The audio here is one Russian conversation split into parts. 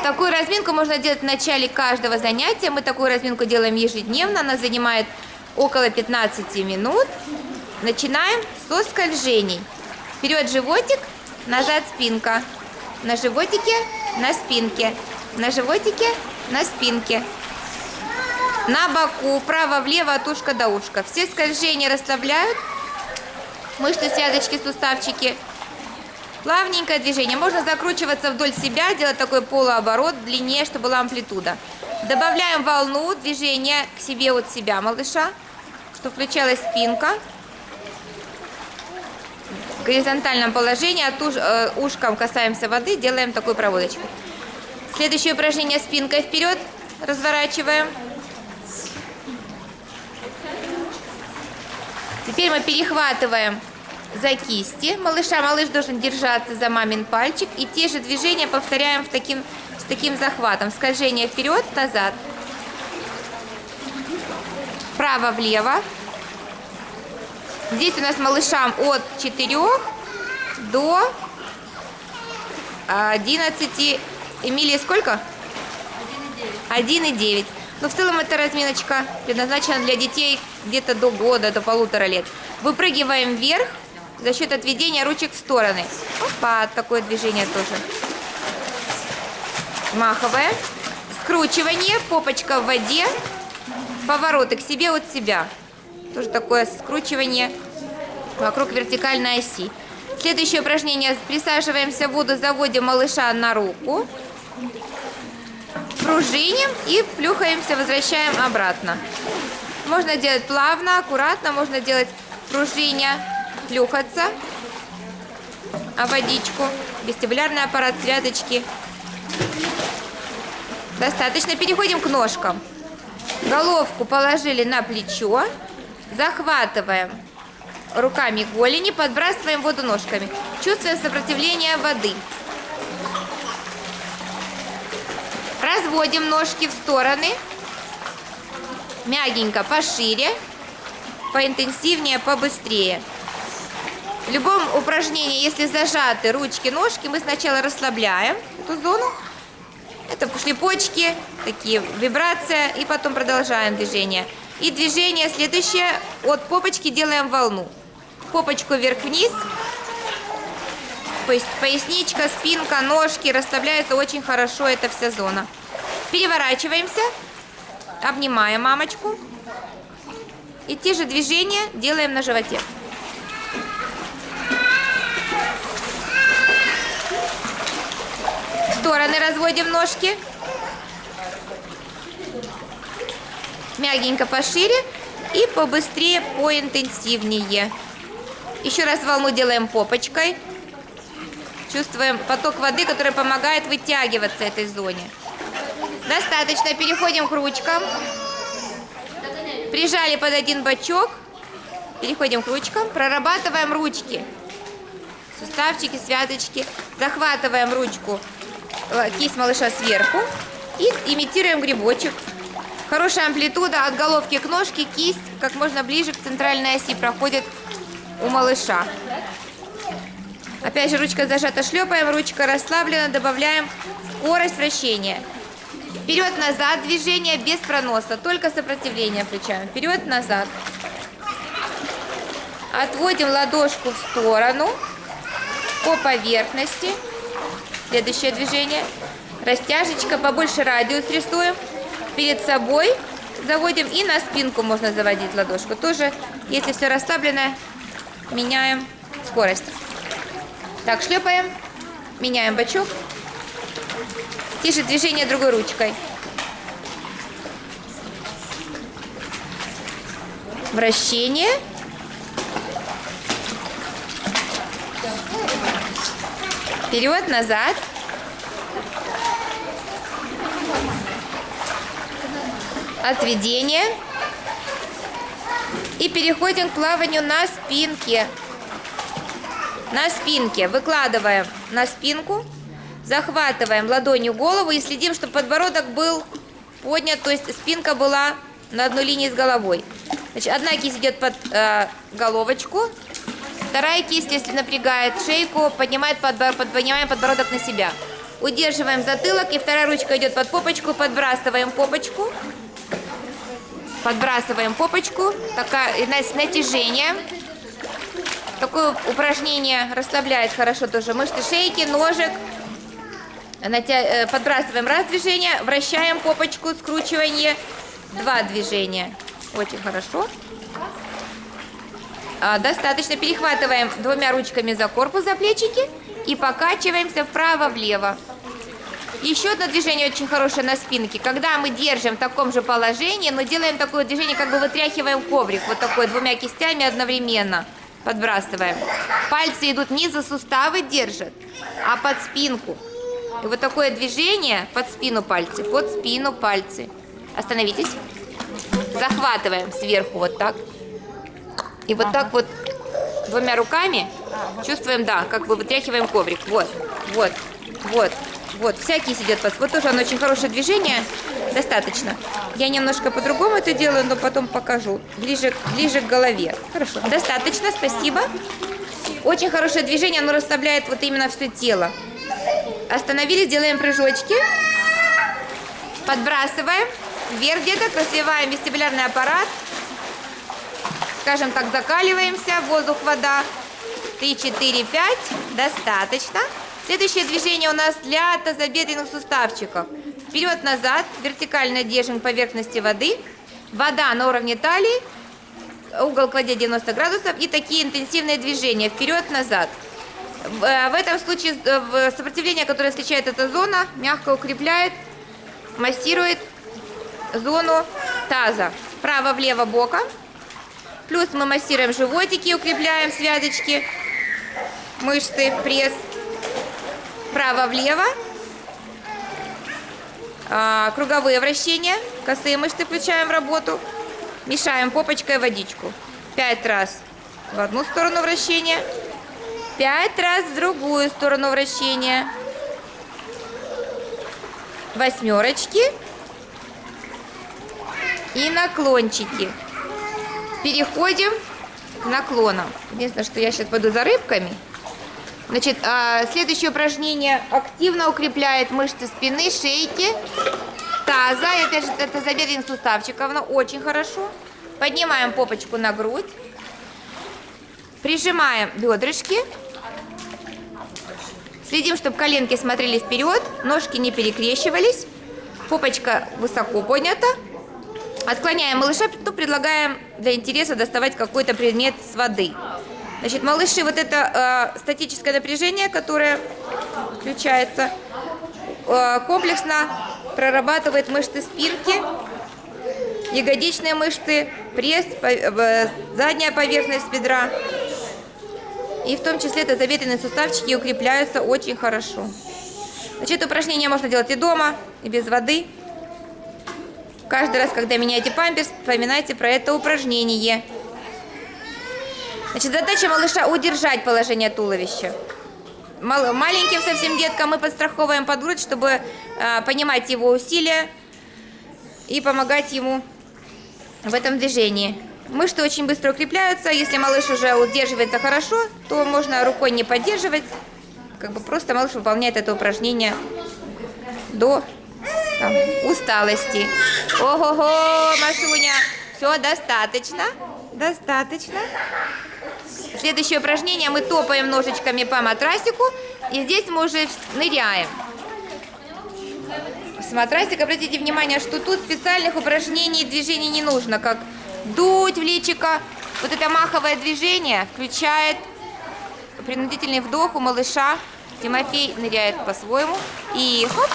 Такую разминку можно делать в начале каждого занятия. Мы такую разминку делаем ежедневно. Она занимает около 15 минут. Начинаем со скольжений. Вперед животик, назад спинка. На животике, на спинке. На животике, на спинке. На боку, вправо-влево, от ушка до ушка. Все скольжения расслабляют мышцы, связочки, суставчики. Плавненькое движение. Можно закручиваться вдоль себя, делать такой полуоборот длиннее, чтобы была амплитуда. Добавляем волну движения к себе от себя малыша, чтобы включалась спинка. В горизонтальном положении от ушком касаемся воды, делаем такую проводочку. Следующее упражнение спинкой вперед. Разворачиваем. Теперь мы перехватываем за кисти малыша. Малыш должен держаться за мамин пальчик. И те же движения повторяем с таким захватом. Скольжение вперед, назад. Вправо-влево. Здесь у нас малышам от 4 до 11. Эмилия сколько? 1,9. Но в целом эта разминочка предназначена для детей где-то до года, до 1,5 лет. Выпрыгиваем вверх за счет отведения ручек в стороны. Опа, такое движение тоже. Маховое. Скручивание, попочка в воде. Повороты к себе от себя. Тоже такое скручивание вокруг вертикальной оси. Следующее упражнение. Присаживаемся в воду, заводим малыша на руку. Пружиним и плюхаемся, возвращаем обратно. Можно делать плавно, аккуратно, можно делать пружиня, плюхаться, а водичку, вестибулярный аппарат, связочки. Достаточно. Переходим к ножкам. Головку положили на плечо, захватываем руками голени, подбрасываем воду ножками. Чувствуем сопротивление воды. Разводим ножки в стороны. Мягенько, пошире, поинтенсивнее, побыстрее. В любом упражнении, если зажаты ручки, ножки, мы сначала расслабляем эту зону. Это шлепочки, такие вибрация, и потом продолжаем движение. И движение следующее. От попочки делаем волну. Попочку вверх-вниз. Поясничка, спинка, ножки расслабляются очень хорошо, эта вся зона. Переворачиваемся, обнимаем мамочку. И те же движения делаем на животе. В стороны разводим ножки. Мягенько пошире и побыстрее, поинтенсивнее. Еще раз волну делаем попочкой. Чувствуем поток воды, который помогает вытягиваться этой зоне. Достаточно. Переходим к ручкам. Прижали под один бочок. Переходим к ручкам. Прорабатываем ручки. Суставчики, связочки. Захватываем ручку, кисть малыша сверху. И имитируем грибочек. Хорошая амплитуда от головки к ножке. Кисть как можно ближе к центральной оси проходит у малыша. Опять же, ручка зажата, шлепаем, ручка расслаблена, добавляем скорость вращения. Вперед-назад движение без проноса, только сопротивление включаем. Вперед-назад. Отводим ладошку в сторону, по поверхности. Следующее движение. Растяжечка, побольше радиус рисуем. Перед собой заводим и на спинку можно заводить ладошку. Тоже, если все расслаблено, меняем скорость. Так, шлепаем, меняем бочок. Те же движения другой ручкой. Вращение. Вперед, назад. Отведение. И переходим к плаванию на спинке. На спинке выкладываем на спинку, захватываем ладонью голову и следим, чтобы подбородок был поднят, то есть спинка была на одной линии с головой. Значит, одна кисть идет под головочку, вторая кисть, если напрягает шейку, поднимаем подбородок на себя. Удерживаем затылок, и вторая ручка идет под попочку, подбрасываем попочку. Подбрасываем попочку, с натяжением. Такое упражнение расслабляет хорошо тоже мышцы шейки, ножек. Подбрасываем раз движение, вращаем попочку, скручивание, 2 движения. Очень хорошо. Достаточно. Перехватываем 2 ручками за корпус, за плечики и покачиваемся вправо-влево. Еще одно движение очень хорошее на спинке. Когда мы держим в таком же положении, но делаем такое движение, как бы вытряхиваем коврик. Вот такое 2 кистями одновременно. Подбрасываем. Пальцы идут не за суставы держат, а под спинку. И вот такое движение под спину пальцы. Под спину пальцы. Остановитесь. Захватываем сверху вот так. И вот так вот 2 руками чувствуем, да, как бы вытряхиваем коврик. Вот, вот, вот. Вот, вся кисть идет под... Вот тоже оно очень хорошее движение. Достаточно. Я немножко по-другому это делаю, но потом покажу. Ближе к голове. Хорошо. Достаточно, спасибо. Очень хорошее движение, оно расслабляет вот именно все тело. Остановились, делаем прыжочки. Подбрасываем. Вверх где-то, развиваем вестибулярный аппарат. Скажем так, закаливаемся. Воздух, вода. 3, 4, 5. Достаточно. Следующее движение у нас для тазобедренных суставчиков. Вперед-назад, вертикально держим поверхности воды. Вода на уровне талии, угол к воде 90 градусов и такие интенсивные движения. Вперед-назад. В этом случае сопротивление, которое встречает эта зона, мягко укрепляет, массирует зону таза. Вправо-влево боком. Плюс мы массируем животики, укрепляем связочки, мышцы, пресс. Вправо-влево. Круговые вращения. Косые мышцы включаем в работу. Мешаем попочкой водичку. 5 раз в одну сторону вращения. 5 раз в другую сторону вращения. 8. И наклончики. Переходим к наклонам. Единственное, что я сейчас пойду за рыбками. Значит, следующее упражнение активно укрепляет мышцы спины, шейки, таза. И опять же, это тазобедренных суставчиков. Оно очень хорошо. Поднимаем попочку на грудь. Прижимаем бедрышки. Следим, чтобы коленки смотрели вперед, ножки не перекрещивались. Попочка высоко поднята. Отклоняем малыша, то предлагаем для интереса доставать какой-то предмет с воды. Значит, малыши, вот это статическое напряжение, которое включается, комплексно прорабатывает мышцы спинки, ягодичные мышцы, пресс, задняя поверхность бедра. И в том числе тазобедренные суставчики укрепляются очень хорошо. Значит, упражнение можно делать и дома, и без воды. Каждый раз, когда меняете памперс, вспоминайте про это упражнение. Значит, задача малыша удержать положение туловища. Маленьким совсем деткам мы подстраховываем под грудь, чтобы понимать его усилия и помогать ему в этом движении. Мышцы очень быстро укрепляются. Если малыш уже удерживается хорошо, то можно рукой не поддерживать. Как бы просто малыш выполняет это упражнение до усталости. Ого-го, Машуня. Все, достаточно. Достаточно. Следующее упражнение. Мы топаем ножичками по матрасику. И здесь мы уже ныряем. С матрасика, обратите внимание, что тут специальных упражнений и движений не нужно. Как дуть в личико. Вот это маховое движение включает принудительный вдох у малыша. Тимофей ныряет по-своему. И хоп.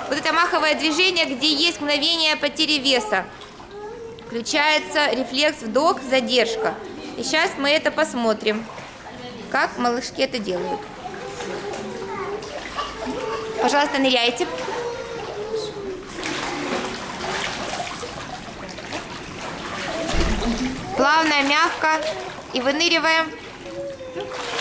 Вот это маховое движение, где есть мгновение потери веса. Включается рефлекс вдох, задержка. И сейчас мы это посмотрим, как малышки это делают. Пожалуйста, ныряйте. Плавно, мягко. И выныриваем.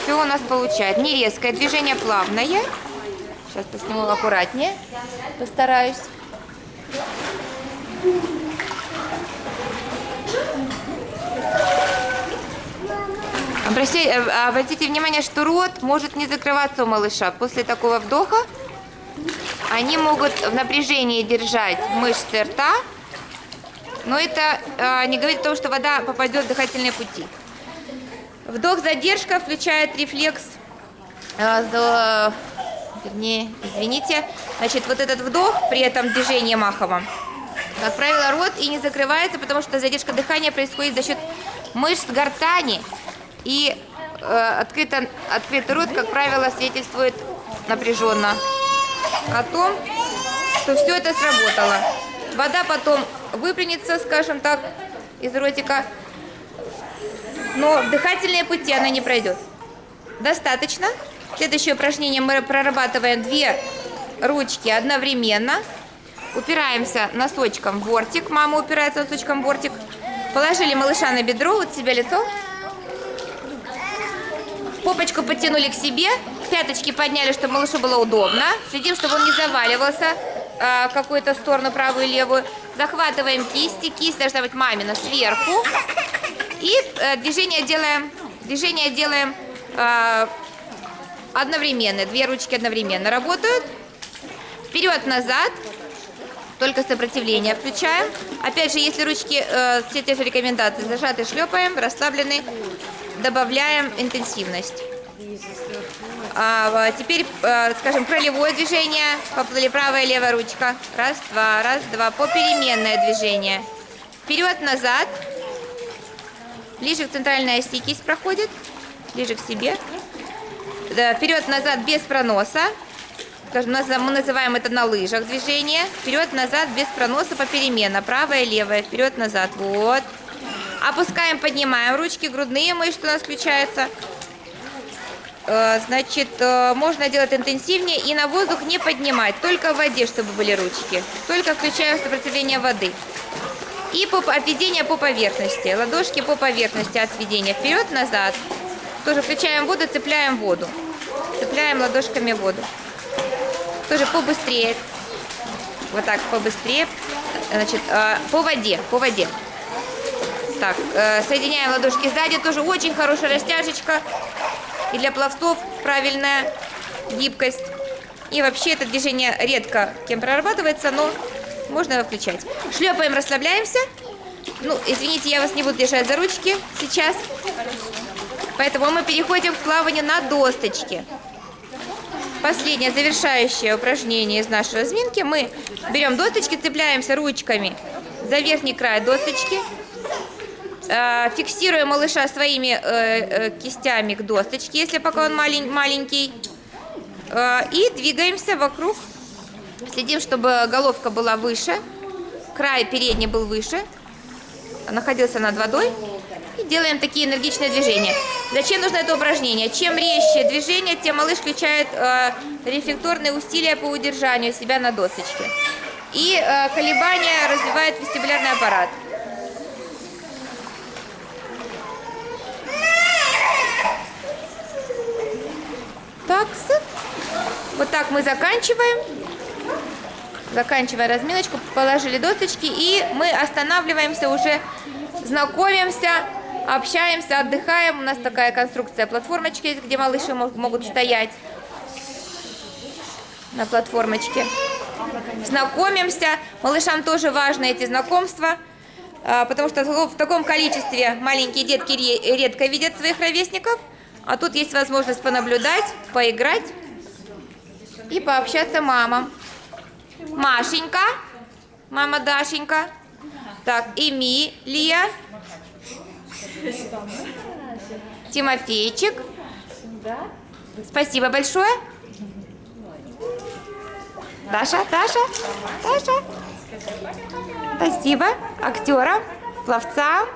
Все у нас получается. Не резкое движение, плавное. Сейчас посниму аккуратнее. Постараюсь. Обратите внимание, что рот может не закрываться у малыша. После такого вдоха Они могут в напряжении держать мышцы рта, но это не говорит о том, что вода попадет в дыхательные пути. Вдох-задержка включает рефлекс, извините, значит, вот этот вдох при этом движении маховом, как правило, рот и не закрывается, потому что задержка дыхания происходит за счет мышц гортани, и открытый рот, как правило, свидетельствует напряженно о том, что все это сработало. Вода потом выплюнется, скажем так, из ротика, но в дыхательные пути она не пройдет. Достаточно. Следующее упражнение мы прорабатываем 2 ручки одновременно. Упираемся носочком в бортик. Мама упирается носочком в бортик. Положили малыша на бедро, вот себя лицо. Попочку подтянули к себе. Пяточки подняли, чтобы малышу было удобно. Следим, чтобы он не заваливался в какую-то сторону, правую и левую. Захватываем кисти. Кисть должна быть мамина сверху. И движение делаем одновременно. 2 ручки одновременно работают. Вперед-назад. Только сопротивление включаем. Опять же, если ручки, все те же рекомендации, зажаты, шлепаем, расслаблены, добавляем интенсивность. Теперь, скажем, крылевое движение. Поплыли правая и левая ручка. Раз, два. Попеременное движение. Вперед-назад. Ближе к центральной оси кисть проходит. Ближе к себе. Вперед-назад без проноса. Скажем, мы называем это на лыжах движение. Вперед-назад без проноса попеременно. Правая и левая. Вперед-назад. Вот. Опускаем, поднимаем ручки. Грудные мышцы у нас включаются. Значит, можно делать интенсивнее и на воздух не поднимать. Только в воде, чтобы были ручки. Только включаем сопротивление воды. И отведение по поверхности. Ладошки по поверхности отведения. Вперед-назад. Тоже включаем воду, цепляем воду. Цепляем ладошками воду. Тоже побыстрее. Вот так, побыстрее. Значит, по воде. Так, соединяем ладошки сзади. Тоже очень хорошая растяжечка. И для пловцов правильная гибкость. И вообще это движение редко кем прорабатывается, но можно его включать. Шлепаем, расслабляемся. Ну, извините, я вас не буду держать за ручки сейчас. Поэтому мы переходим к плаванию на досточке. Последнее завершающее упражнение из нашей разминки. Мы берем досточки, цепляемся ручками за верхний край досточки. Фиксируем малыша своими кистями к досточке, если пока он маленький. И двигаемся вокруг. Следим, чтобы головка была выше. Край передний был выше. Находился над водой. И делаем такие энергичные движения. Зачем нужно это упражнение? Чем резче движение, тем малыш включает рефлекторные усилия по удержанию себя на досточке. И колебания развивает вестибулярный аппарат. Так, вот так мы заканчиваем. Заканчивая разминочку, положили досточки, и мы останавливаемся уже, знакомимся, общаемся, отдыхаем. У нас такая конструкция платформочки есть, где малыши могут стоять на платформочке. Знакомимся. Малышам тоже важно эти знакомства, потому что в таком количестве маленькие детки редко видят своих ровесников. А тут есть возможность понаблюдать, поиграть и пообщаться мамам. Машенька, мама Дашенька. Так, Эмилия. Тимофейчик. Спасибо большое. Даша. Спасибо актерам, пловцам.